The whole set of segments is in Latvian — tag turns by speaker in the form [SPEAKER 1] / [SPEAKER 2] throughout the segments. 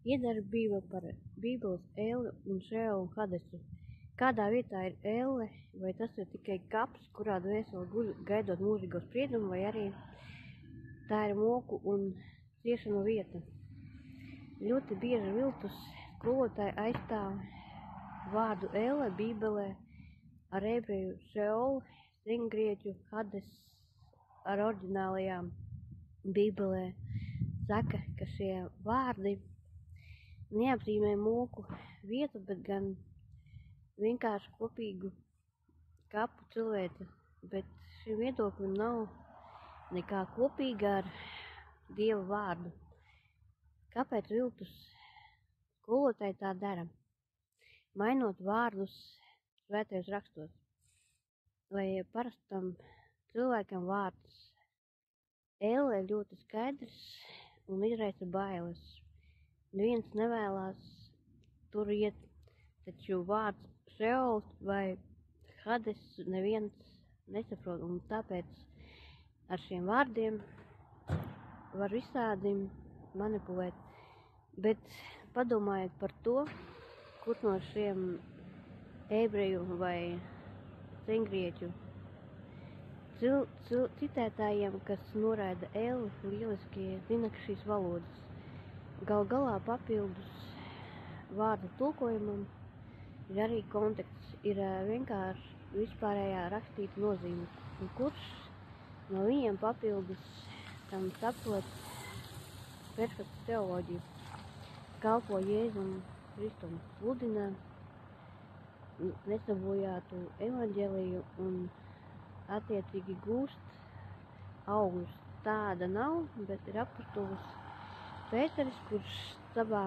[SPEAKER 1] Iedarbība par Bībeles elli un Šeolu un Hadesu. Kādā vietā ir elle, vai tas ir tikai kaps, kurā dvēsele guļ gaidot mūžīgo spriedumu, vai arī tā ir moku un ciešanu vieta. Ļoti bieži viltus skolotāji aizstāv vārdu elle Bībelē ar ebreju Šeolu, sengrieķu Hades ar oriģinālajām Bībelē. Saka, ka šie vārdi neapzīmē moku vietu, bet gan vienkārši kopīgu kapu cilvēce, bet šim viedoklim nav nekā kopīga ar Dieva vārdu. Kāpēc viltus skolotāji tā dara? Mainot vārdus svētajos rakstos. Vai parastam cilvēkam vārds elle ļoti skaidrs un izraisa bailes. Neviens nevēlas tur iet, taču vārds Šeols vai Hades neviens nesaprot, un tāpēc ar šiem vārdiem var visādi manipulēt. Bet padomājiet par to, kur no šiem ebreju vai sengrieķu citētājiem, kas noraida elli, lieliski zina šīs valodas. Gal galā papildus vārdu tulkojumam ir arī konteksts, ir vienkārši vispārējā rakstīta nozīme, un kurš no viņiem papildus tam saprot perfektu teoloģiju, kalpo Jēzum Kristum, sludina nesabojātu evaņģēliju un attiecīgi gūst augļus. Tāda nav, bet ir apostols Pēteris, kurš savā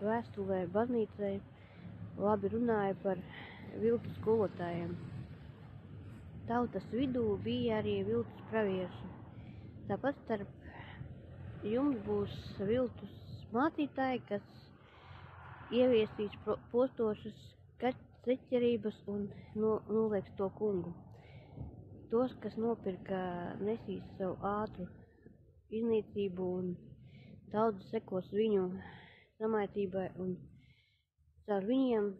[SPEAKER 1] vēstulē baznīcai labi runāja par viltu skolotājiem. Tautas vidū bija arī viltus pravieši. Tāpat starp jums būs viltus mācītāji, kas ieviesīs postošas ceķerības un nolieks to kungu. Tos, kas nopirka, nesīs savu ātru iznīcību, un daudz sekos viņu samaitībai, un caur viņiem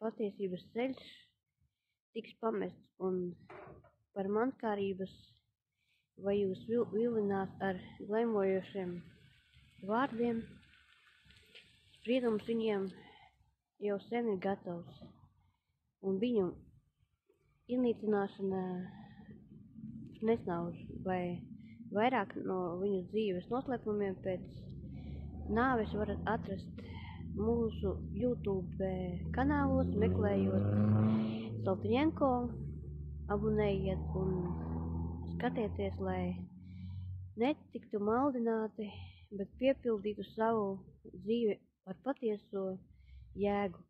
[SPEAKER 1] patiesības ceļš tiks pamests, un par mankārības vai jūs vilinās ar glaimojošiem vārdiem, spriedums viņiem jau sen ir gatavs, un viņu iznīcināšana nesnauž, vai vairāk no viņu dzīves noslēpumiem pēc nāves varat atrast mūsu YouTube kanālos, meklējot Saltņenko, abonējiet un skatieties, lai netiktu maldināti, bet piepildītu savu dzīvi ar patieso jēgu.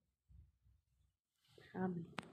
[SPEAKER 1] Amen.